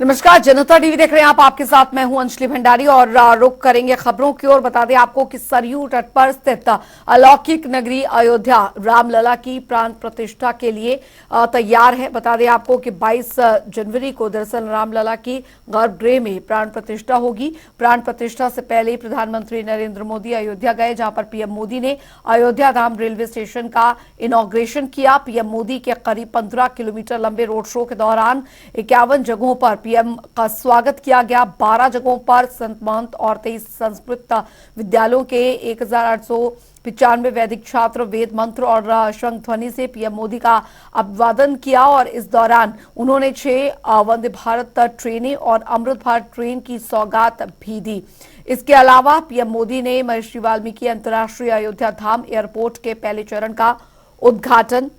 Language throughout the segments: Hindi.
नमस्कार, जनता टीवी देख रहे हैं आप। आपके साथ मैं हूं अंजलि भंडारी और रुक करेंगे खबरों की ओर। बता दें आपको कि सरयू तट पर स्थित अलौकिक नगरी अयोध्या रामलला की प्राण प्रतिष्ठा के लिए तैयार है। बता दें आपको कि 22 जनवरी को दरअसल रामलला की गर्भगृह में प्राण प्रतिष्ठा होगी। प्राण प्रतिष्ठा से पहले प्रधानमंत्री नरेंद्र मोदी अयोध्या गए, जहां पर पीएम मोदी ने अयोध्या धाम रेलवे स्टेशन का इनॉग्रेशन किया। पीएम मोदी के करीब 15 किलोमीटर लंबे रोड शो के दौरान 51 जगहों पर पीएम का स्वागत किया गया। 12 जगहों पर संत महंत और 23 संस्कृत विद्यालयों के 1895 वैदिक छात्र वेद मंत्र और शंख ध्वनि से पीएम मोदी का अभिवादन किया और इस दौरान उन्होंने 6 वंदे भारत ट्रेनें और अमृत भारत ट्रेन की सौगात भी दी। इसके अलावा पीएम मोदी ने महर्षि वाल्मीकि अंतर्राष्ट्रीय अयोध्या धाम एयरपोर्ट के पहले चरण का उद्घाटन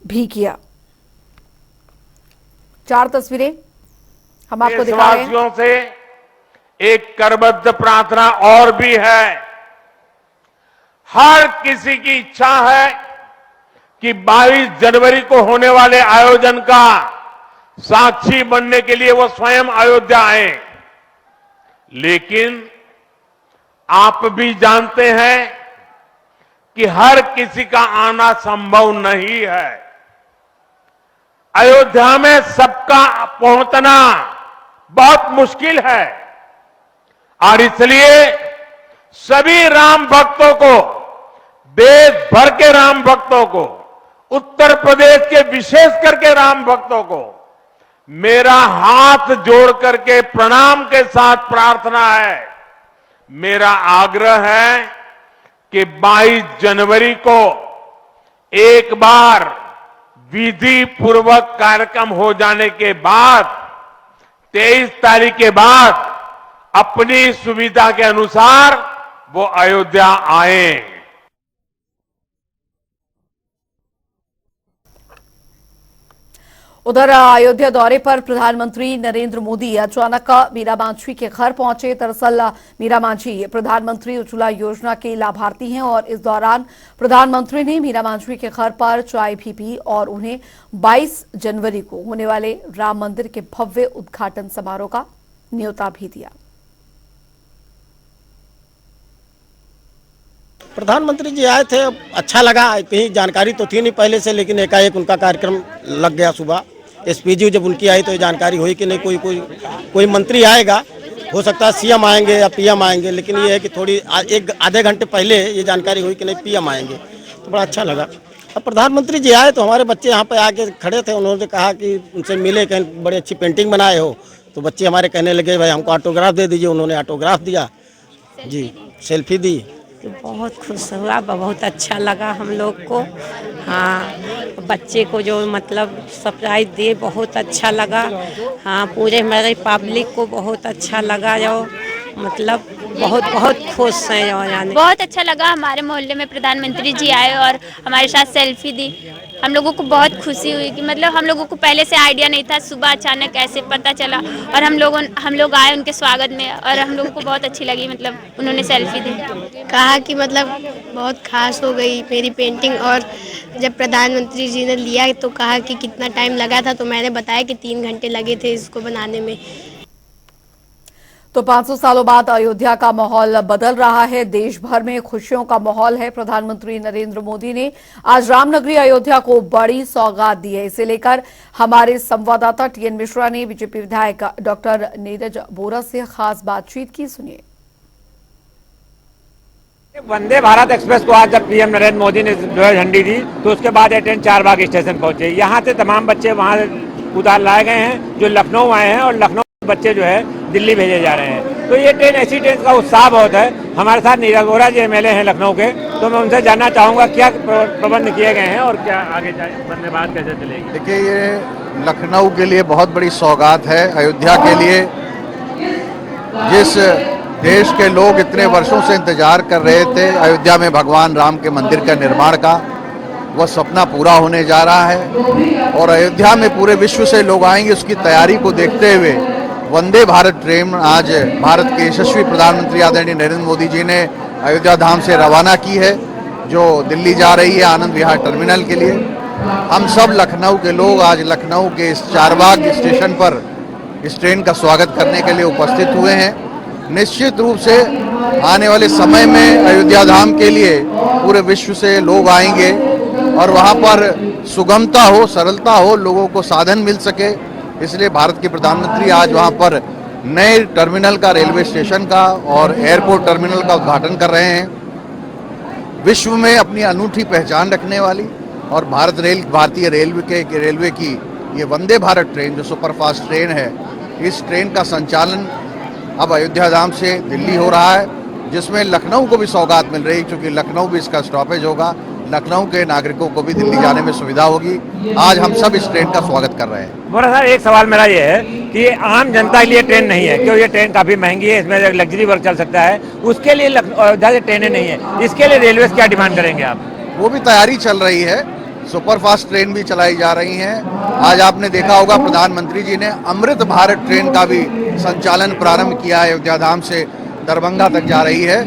भी किया। 4 तस्वीरें हम आपको दिखा रहे हैं। देशवासियों से एक करबद्ध प्रार्थना और भी है। हर किसी की इच्छा है कि 22 जनवरी को होने वाले आयोजन का साक्षी बनने के लिए वो स्वयं अयोध्या आए। लेकिन आप भी जानते हैं कि हर किसी का आना संभव नहीं है। अयोध्या में सबका पहुंचना बहुत मुश्किल है और इसलिए सभी राम भक्तों को, देश भर के राम भक्तों को, उत्तर प्रदेश के विशेष करके राम भक्तों को मेरा हाथ जोड़ करके प्रणाम के साथ प्रार्थना है, मेरा आग्रह है कि 22 जनवरी को एक बार विधि पूर्वक कार्यक्रम हो जाने के बाद 23 तारीख के बाद अपनी सुविधा के अनुसार वो अयोध्या आए। उधर अयोध्या दौरे पर प्रधानमंत्री नरेंद्र मोदी अचानक मीरा मांझी के घर पहुंचे। दरअसल मीरा मांझी प्रधानमंत्री उज्ज्वला योजना के लाभार्थी हैं और इस दौरान प्रधानमंत्री ने मीरा मांझी के घर पर चाय भी पी और उन्हें 22 जनवरी को होने वाले राम मंदिर के भव्य उद्घाटन समारोह का न्योता भी दिया। प्रधानमंत्री जी आए थे, अच्छा लगा। कहीं जानकारी तो थी नहीं पहले से, लेकिन एकाएक उनका कार्यक्रम लग गया। सुबह एसपीजी जब उनकी आई तो ये जानकारी हुई कि नहीं कोई मंत्री आएगा, हो सकता है सीएम आएंगे या पीएम आएंगे, लेकिन ये है कि थोड़ी आधे घंटे पहले ये जानकारी हुई कि नहीं पीएम आएंगे, तो बड़ा अच्छा लगा। अब प्रधानमंत्री जी आए तो हमारे बच्चे यहाँ पे आके खड़े थे, उन्होंने कहा कि उनसे मिले, कहीं बड़ी अच्छी पेंटिंग बनाए हो, तो बच्चे हमारे कहने लगे भाई हमको ऑटोग्राफ दे दीजिए। उन्होंने ऑटोग्राफ दिया जी, सेल्फी दी। बहुत खुश हुआ, बहुत अच्छा लगा हम लोग को। हाँ, बच्चे को जो मतलब सरप्राइज दिए बहुत अच्छा लगा। हाँ, पूरे हमारे पब्लिक को बहुत अच्छा लगा, जो मतलब बहुत खुश हैं। और यानी बहुत अच्छा लगा। हमारे मोहल्ले में प्रधानमंत्री जी आए और हमारे साथ सेल्फी दी। हम लोगों को बहुत खुशी हुई कि मतलब हम लोगों को पहले से आइडिया नहीं था, सुबह अचानक ऐसे पता चला और हम लोग आए उनके स्वागत में और हम लोगों को बहुत अच्छी लगी। मतलब उन्होंने सेल्फी दी, कहा कि मतलब बहुत खास हो गई मेरी पेंटिंग। और जब प्रधानमंत्री जी ने लिया तो कहा कि कितना टाइम लगा था, तो मैंने बताया कि 3 घंटे लगे थे इसको बनाने में। तो 500 सालों बाद अयोध्या का माहौल बदल रहा है, देश भर में खुशियों का माहौल है। प्रधानमंत्री नरेंद्र मोदी ने आज रामनगरी अयोध्या को बड़ी सौगात दी है। इसे लेकर हमारे संवाददाता टीएन मिश्रा ने बीजेपी विधायक डॉक्टर नीरज बोरा से खास बातचीत की, सुनिए। वंदे भारत एक्सप्रेस को आज जब पीएम नरेंद्र मोदी ने जो है झंडी दी तो उसके बाद ये ट्रेन चारबाग स्टेशन पहुंचे। यहाँ से तमाम बच्चे वहाँ उतार लाए गए हैं जो लखनऊ आए हैं, और लखनऊ बच्चे जो है दिल्ली भेजे जा रहे हैं। तो ये ट्रेन ऐसी ट्रेन का उत्साह बहुत है। हमारे साथ नीरज बोरा जी एमएलए हैं लखनऊ के, तो मैं उनसे जानना चाहूँगा क्या प्रबंध किए गए हैं और क्या आगे वंदे भारत कैसे चलेगी। देखिए, ये लखनऊ के लिए बहुत बड़ी सौगात है। अयोध्या के लिए जिस देश के लोग इतने वर्षों से इंतजार कर रहे थे अयोध्या में भगवान राम के मंदिर का निर्माण का, वह सपना पूरा होने जा रहा है और अयोध्या में पूरे विश्व से लोग आएंगे। उसकी तैयारी को देखते हुए वंदे भारत ट्रेन आज भारत के यशस्वी प्रधानमंत्री आदरणीय नरेंद्र मोदी जी ने अयोध्या धाम से रवाना की है, जो दिल्ली जा रही है आनंद विहार टर्मिनल के लिए। हम सब लखनऊ के लोग आज लखनऊ के इस चारबाग स्टेशन पर इस ट्रेन का स्वागत करने के लिए उपस्थित हुए हैं। निश्चित रूप से आने वाले समय में अयोध्या धाम के लिए पूरे विश्व से लोग आएंगे और वहाँ पर सुगमता हो, सरलता हो, लोगों को साधन मिल सके, इसलिए भारत के प्रधानमंत्री आज वहाँ पर नए टर्मिनल का, रेलवे स्टेशन का और एयरपोर्ट टर्मिनल का उद्घाटन कर रहे हैं। विश्व में अपनी अनूठी पहचान रखने वाली और भारतीय रेलवे की ये वंदे भारत ट्रेन जो सुपरफास्ट ट्रेन है, इस ट्रेन का संचालन अब अयोध्या धाम से दिल्ली हो रहा है, जिसमें लखनऊ को भी सौगात मिल रही है, क्योंकि लखनऊ भी इसका स्टॉपेज होगा। लखनऊ के नागरिकों को भी दिल्ली जाने में सुविधा होगी। आज हम सब इस ट्रेन का स्वागत कर रहे हैं। बोरा साहब, एक सवाल मेरा ये है कि ये आम जनता के लिए ट्रेन नहीं है, क्योंकि ये ट्रेन काफी महंगी है, इसमें लग्जरी वर्ग चल सकता है, उसके लिए अयोध्या से ट्रेनें नहीं है, इसके लिए रेलवे क्या डिमांड करेंगे आप? वो भी तैयारी चल रही है, सुपरफास्ट ट्रेन भी चलाई जा रही हैं। आज आपने देखा होगा प्रधानमंत्री जी ने अमृत भारत ट्रेन का भी संचालन प्रारंभ किया है, अयोध्या धाम से दरभंगा तक जा रही है।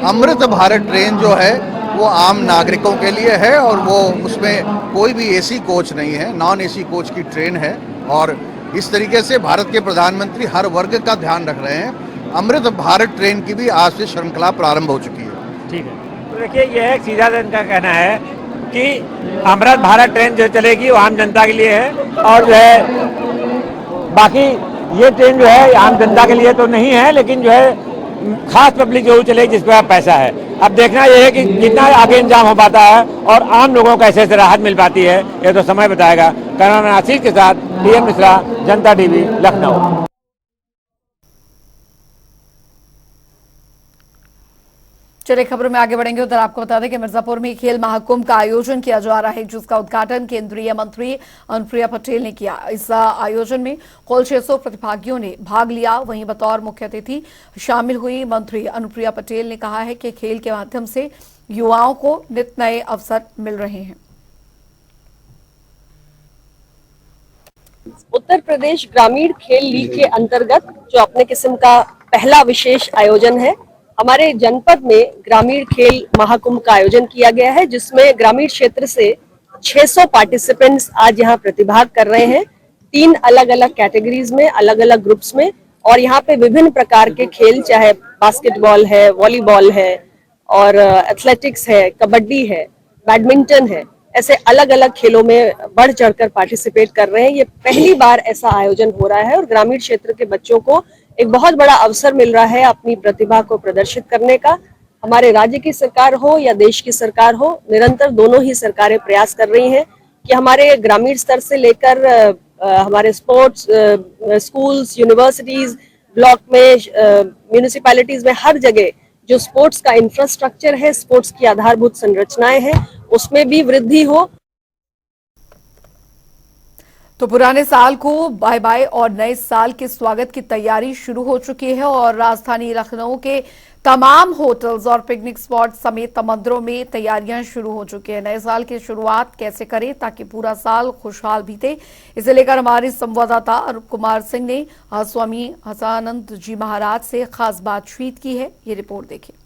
अमृत भारत ट्रेन जो है वो आम नागरिकों के लिए है और वो उसमें कोई भी एसी कोच नहीं है, नॉन एसी कोच की ट्रेन है और इस तरीके से भारत के प्रधानमंत्री हर वर्ग का ध्यान रख रहे हैं। अमृत भारत ट्रेन की भी आज से श्रृंखला प्रारंभ हो चुकी है। ठीक है, तो देखिए यह सीधा इनका कहना है कि अमृत भारत ट्रेन जो चलेगी वो आम जनता के लिए है और जो है बाकी ये ट्रेन जो है आम जनता के लिए तो नहीं है, लेकिन जो है खास पब्लिक जरूर चलेगी जिस पर पैसा है। अब देखना यह है कि कितना आगे इंतजाम हो पाता है और आम लोगों को ऐसे राहत मिल पाती है, ये तो समय बताएगा। कैमरामैन आशीष के साथ PM मिश्रा, जनता TV, लखनऊ। चलिए खबरों में आगे बढ़ेंगे। उधर आपको बता दें कि मिर्जापुर में खेल महाकुंभ का आयोजन किया जा रहा है, जिसका उद्घाटन केंद्रीय मंत्री अनुप्रिया पटेल ने किया। इस आयोजन में कुल 600 प्रतिभागियों ने भाग लिया। वहीं बतौर मुख्य अतिथि शामिल हुई मंत्री अनुप्रिया पटेल ने कहा है कि खेल के माध्यम से युवाओं को नित नए अवसर मिल रहे हैं। उत्तर प्रदेश ग्रामीण खेल लीग के अंतर्गत जो अपने किस्म का पहला विशेष आयोजन है, हमारे जनपद में ग्रामीण खेल महाकुंभ का आयोजन किया गया है, जिसमें ग्रामीण क्षेत्र से 600 पार्टिसिपेंट्स आज यहाँ प्रतिभाग कर रहे हैं। 3 अलग अलग कैटेगरीज में, अलग अलग ग्रुप्स में, और यहाँ पे विभिन्न प्रकार के खेल, चाहे बास्केटबॉल है, वॉलीबॉल है और एथलेटिक्स है, कबड्डी है, बैडमिंटन है, ऐसे अलग अलग खेलों में बढ़ चढ़कर पार्टिसिपेट कर रहे हैं। ये पहली बार ऐसा आयोजन हो रहा है और ग्रामीण क्षेत्र के बच्चों को एक बहुत बड़ा अवसर मिल रहा है अपनी प्रतिभा को प्रदर्शित करने का। हमारे राज्य की सरकार हो या देश की सरकार हो, निरंतर दोनों ही सरकारें प्रयास कर रही हैं कि हमारे ग्रामीण स्तर से लेकर हमारे स्पोर्ट्स स्कूल्स, यूनिवर्सिटीज, ब्लॉक में, म्यूनिसिपैलिटीज में, हर जगह जो स्पोर्ट्स का इंफ्रास्ट्रक्चर है, स्पोर्ट्स की आधारभूत संरचनाएं हैं, उसमें भी वृद्धि हो। तो पुराने साल को बाय बाय और नए साल के स्वागत की तैयारी शुरू हो चुकी है और राजधानी लखनऊ के तमाम होटल्स और पिकनिक स्पॉट समेत मंदिरों में तैयारियां शुरू हो चुकी है। नए साल की शुरुआत कैसे करें ताकि पूरा साल खुशहाल बीते, इसे लेकर हमारे संवाददाता अरूप कुमार सिंह ने स्वामी हंसानंद जी महाराज से खास बातचीत की है। ये रिपोर्ट देखिए।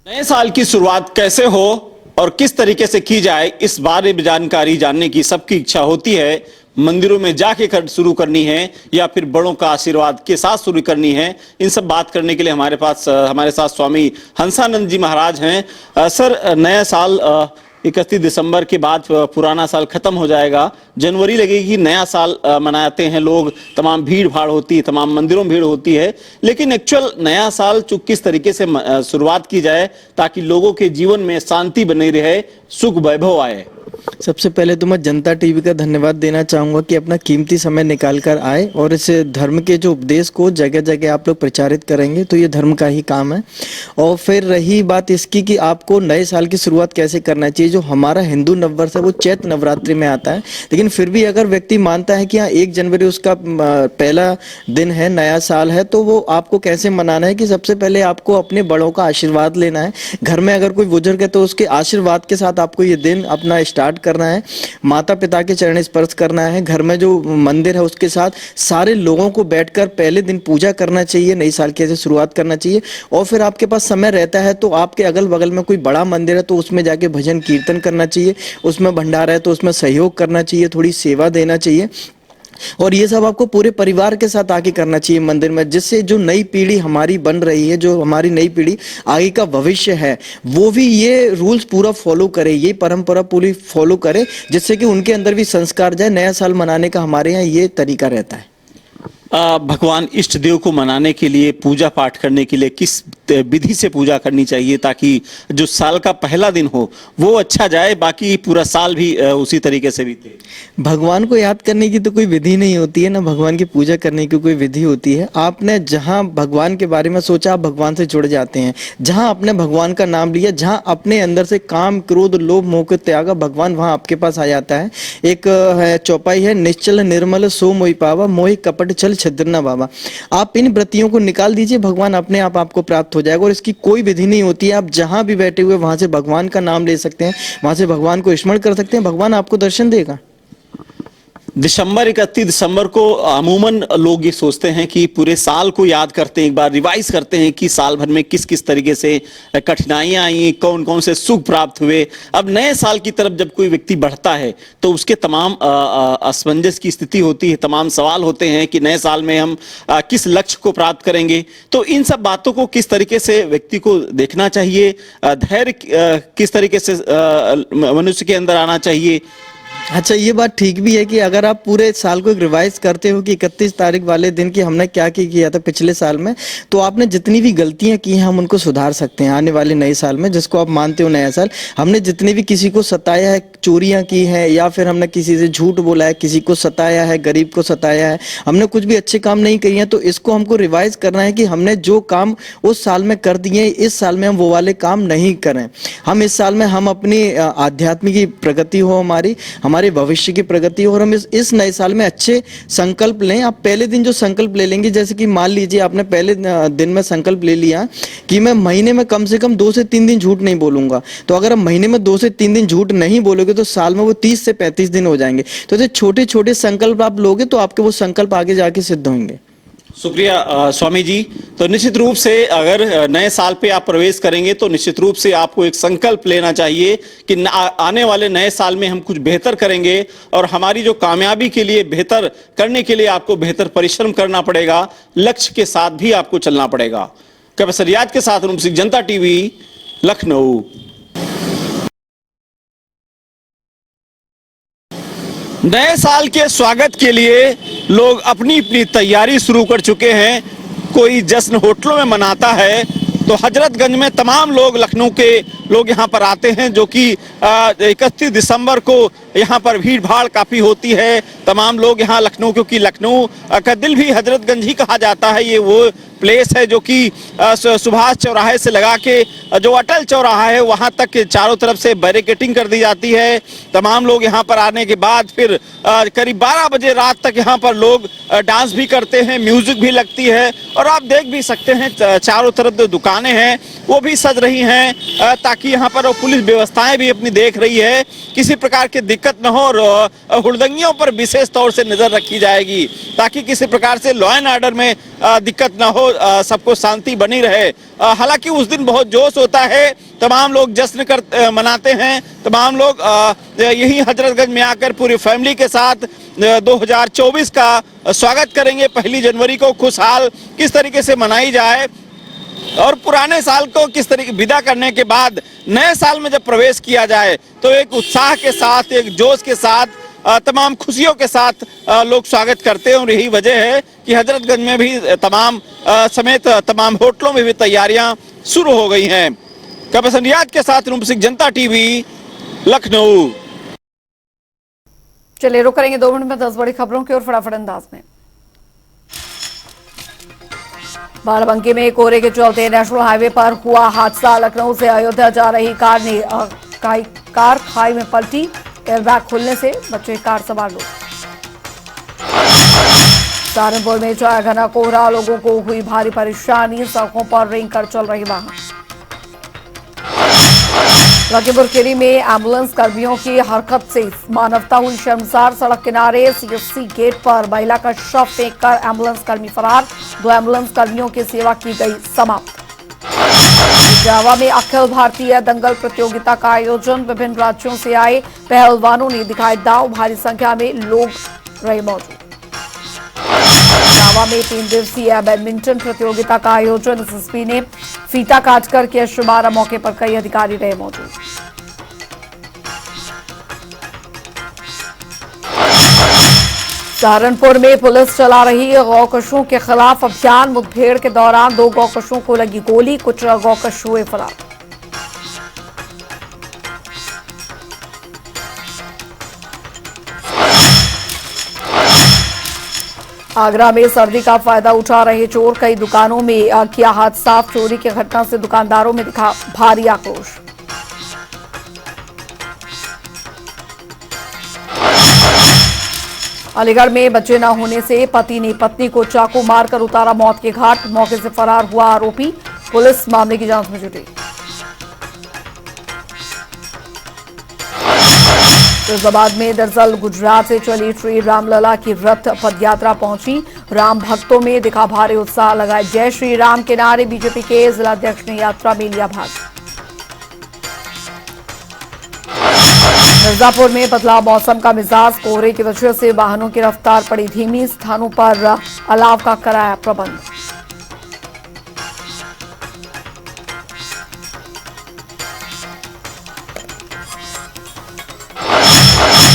नए साल की शुरुआत कैसे हो और किस तरीके से की जाए, इस बारे में जानकारी जानने की सबकी इच्छा होती है। मंदिरों में जाके शुरू करनी है या फिर बड़ों का आशीर्वाद के साथ शुरू करनी है, इन सब बात करने के लिए हमारे साथ स्वामी हंसानंद जी महाराज हैं। सर, नया साल 31 दिसंबर के बाद पुराना साल खत्म हो जाएगा, जनवरी लगेगी, नया साल मनाते हैं लोग, तमाम भीड़ भाड़ होती है, तमाम मंदिरों में भीड़ होती है, लेकिन एक्चुअल नया साल किस तरीके से शुरुआत की जाए ताकि लोगों के जीवन में शांति बनी रहे, सुख वैभव आए। सबसे पहले तो मैं जनता टीवी का धन्यवाद देना चाहूँगा कि अपना कीमती समय निकाल कर आए और इस धर्म के जो उपदेश को जगह जगह आप लोग प्रचारित करेंगे, तो ये धर्म का ही काम है। और फिर रही बात इसकी कि आपको नए साल की शुरुआत कैसे करना चाहिए, जो हमारा हिंदू नववर्ष है वो चैत्र नवरात्रि में आता है, लेकिन फिर भी अगर व्यक्ति मानता है कि हाँ 1 जनवरी उसका पहला दिन है, नया साल है, तो वो आपको कैसे मनाना है कि सबसे पहले आपको अपने बड़ों का आशीर्वाद लेना है। घर में अगर कोई बुजुर्ग है तो उसके आशीर्वाद के साथ आपको ये दिन अपना स्टार्ट करना है, माता पिता के चरण स्पर्श करना है, घर में जो मंदिर है उसके साथ सारे लोगों को बैठकर पहले दिन पूजा करना चाहिए, नई साल की ऐसे शुरुआत करना चाहिए। और फिर आपके पास समय रहता है तो आपके अगल बगल में कोई बड़ा मंदिर है तो उसमें जाके भजन कीर्तन करना चाहिए, उसमें भंडारा है तो उसमें सहयोग करना चाहिए, थोड़ी सेवा देना चाहिए। और ये सब आपको पूरे परिवार के साथ आके करना चाहिए मंदिर में, जिससे जो नई पीढ़ी हमारी बन रही है, जो हमारी नई पीढ़ी आगे का भविष्य है, वो भी ये रूल्स पूरा फॉलो करे, ये परंपरा पूरी फॉलो करे, जिससे कि उनके अंदर भी संस्कार जाए। नया साल मनाने का हमारे यहाँ ये तरीका रहता है। भगवान इष्ट देव को मनाने के लिए, पूजा पाठ करने के लिए किस विधि से पूजा करनी चाहिए ताकि जो साल का पहला दिन हो वो अच्छा जाए, बाकी पूरा साल भी उसी तरीके से बीते? भगवान को याद करने की तो कोई विधि नहीं होती है ना, भगवान की पूजा करने की कोई विधि होती है। आपने जहां भगवान के बारे में सोचा, आप भगवान से जुड़ जाते हैं। जहां आपने भगवान का नाम लिया, जहां अपने अंदर से काम, क्रोध, लोभ, मोह को त्यागा, भगवान वहां आपके पास आ जाता है। एक है चौपाई है, निश्चल निर्मल सो मोहि पावा, मोहि कपट छल छिद्र न बाबा। आप इन व्रतियों को निकाल दीजिए, भगवान अपने आप आपको प्राप्त हो जाएगा। और इसकी कोई विधि नहीं होती है, आप जहां भी बैठे हुए वहां से भगवान का नाम ले सकते हैं, वहां से भगवान को स्मरण कर सकते हैं, भगवान आपको दर्शन देगा। दिसंबर 31 दिसंबर को अमूमन लोग ये सोचते हैं कि पूरे साल को याद करते हैं, एक बार रिवाइज करते हैं कि साल भर में किस किस तरीके से कठिनाइयां आई, कौन कौन से सुख प्राप्त हुए। अब नए साल की तरफ जब कोई व्यक्ति बढ़ता है तो उसके तमाम असमंजस की स्थिति होती है, तमाम सवाल होते हैं कि नए साल में हम किस लक्ष्य को प्राप्त करेंगे। तो इन सब बातों को किस तरीके से व्यक्ति को देखना चाहिए, धैर्य किस तरीके से मनुष्य के अंदर आना चाहिए। अच्छा, ये बात ठीक भी है कि अगर आप पूरे साल को रिवाइज करते हो कि 31 तारीख वाले दिन की हमने क्या किया था पिछले साल में, तो आपने जितनी भी गलतियां की हैं हम उनको सुधार सकते हैं आने वाले नए साल में, जिसको आप मानते हो नया साल। हमने जितने भी किसी को सताया है, चोरियां की है, या फिर हमने किसी से झूठ बोला है, किसी को सताया है, गरीब को सताया है, हमने कुछ भी अच्छे काम नहीं किए हैं, तो इसको हमको रिवाइज करना है कि हमने जो काम उस साल में कर दिए, इस साल में हम वो वाले काम नहीं करें। हम इस साल में हम अपनी आध्यात्मिक प्रगति हो, हमारे भविष्य की प्रगति हो, और हम इस नए साल में अच्छे संकल्प लें। आप पहले दिन जो संकल्प ले लेंगे, जैसे कि मान लीजिए आपने पहले दिन में संकल्प ले लिया कि मैं महीने में कम से कम 2 से 3 दिन झूठ नहीं बोलूंगा, तो अगर आप महीने में 2 से 3 दिन झूठ नहीं बोलोगे तो साल में वो 30 से 35 दिन हो जाएंगे। तो ऐसे छोटे छोटे संकल्प आप लोगे तो आपके वो संकल्प आगे जाके सिद्ध होंगे। शुक्रिया स्वामी जी। तो निश्चित रूप से अगर नए साल पे आप प्रवेश करेंगे तो निश्चित रूप से आपको एक संकल्प लेना चाहिए कि आने वाले नए साल में हम कुछ बेहतर करेंगे, और हमारी जो कामयाबी के लिए बेहतर करने के लिए आपको बेहतर परिश्रम करना पड़ेगा, लक्ष्य के साथ भी आपको चलना पड़ेगा। कैमरा रियाज के साथ रूम सिंह, जनता टीवी, लखनऊ। नए साल के स्वागत के लिए लोग अपनी अपनी तैयारी शुरू कर चुके हैं। कोई जश्न होटलों में मनाता है, तो हजरतगंज में तमाम लोग, लखनऊ के लोग यहाँ पर आते हैं, जो कि 31 दिसंबर को यहाँ पर भीड़ भाड़ काफ़ी होती है। तमाम लोग यहाँ लखनऊ, क्योंकि लखनऊ का दिल भी हजरतगंज ही कहा जाता है। ये वो प्लेस है जो कि सुभाष चौराहे से लगा के जो अटल चौराहा है वहाँ तक चारों तरफ से बैरिकेटिंग कर दी जाती है। तमाम लोग यहाँ पर आने के बाद फिर करीब 12 बजे रात तक यहाँ पर लोग डांस भी करते हैं, म्यूजिक भी लगती है, और आप देख भी सकते हैं चारों तरफ जो दुकानें हैं वो भी सज रही हैं, ताकि यहाँ पर पुलिस व्यवस्थाएं भी अपनी देख रही है, किसी प्रकार की दिक्कत न हो, और हुड़दंगियों पर विशेष तौर से नजर रखी जाएगी ताकि किसी प्रकार से लॉ एंड ऑर्डर में दिक्कत न हो, सबको शांति बनी रहे। हालांकि उस दिन बहुत जोश होता है, तमाम लोग जश्न मनाते हैं, तमाम लोग यही हजरतगंज में आकर पूरी फैमिली के साथ 2024 का स्वागत करेंगे। 1 जनवरी को खुशहाल किस तरीके से मनाई जाए, और पुराने साल को किस तरीके विदा करने के बाद नए साल में जब प्रवेश किया जाए तो एक उत्साह के साथ, एक जोश के साथ, तमाम खुशियों के साथ लोग स्वागत करते हैं। और यही वजह है कि हजरतगंज में भी समेत तमाम होटलों में भी तैयारियां शुरू हो गई हैं। कैमरा रियाज के साथ रूम सिंह, जनता टीवी, लखनऊ। चलिए रुक करेंगे 2 मिनट में 10 बड़ी खबरों की ओर फटाफट अंदाज में। बाराबंकी में कोहरे के चलते नेशनल हाईवे पर हुआ हादसा। लखनऊ से अयोध्या जा रही कार खाई में पलटी, एयरबैग खुलने से बचे कार सवार लोग। सहारनपुर में छाया घना कोहरा, लोगों को हुई भारी परेशानी, सड़कों पर रेंग कर चल रही वाहन। लखीमपुर खीरी में एम्बुलेंस कर्मियों की हरकत से मानवता हुई शर्मसार। सड़क किनारे सीएससी गेट पर महिला का शव फेंककर एम्बुलेंस कर्मी फरार, 2 एम्बुलेंस कर्मियों की सेवा की गई समाप्त। जावा में अखिल भारतीय दंगल प्रतियोगिता का आयोजन, विभिन्न राज्यों से आए पहलवानों ने दिखाए दांव, भारी संख्या में लोग रहे मौजूद। इटावा में 3 दिवसीय बैडमिंटन प्रतियोगिता का आयोजन। एसएसपी ने फीता काटकर किया शुभारंभ। मौके पर कई अधिकारी रहे मौजूद। सहारनपुर में पुलिस चला रही गौकशों के खिलाफ अभियान। मुठभेड़ के दौरान 2 गौकशों को लगी गोली, कुछ गौकश हुए फरार। आगरा में सर्दी का फायदा उठा रहे चोर, कई दुकानों में किया हाथ साफ। चोरी की घटना से दुकानदारों में दिखा भारी आक्रोश। अलीगढ़ में बच्चे न होने से पति ने पत्नी को चाकू मारकर उतारा मौत के घाट। मौके से फरार हुआ आरोपी। पुलिस मामले की जांच में जुटी। फैजाबाद में दरअसल गुजरात से चली श्री रामलला की रथ पदयात्रा पहुंची। राम भक्तों में दिखा भारी उत्साह। लगाए जय श्री राम के नारे। बीजेपी के जिलाध्यक्ष ने यात्रा में लिया भाग। मिर्जापुर में बदला मौसम का मिजाज। कोहरे की वजह से वाहनों की रफ्तार पड़ी धीमी। स्थानों पर अलाव का कराया प्रबंध।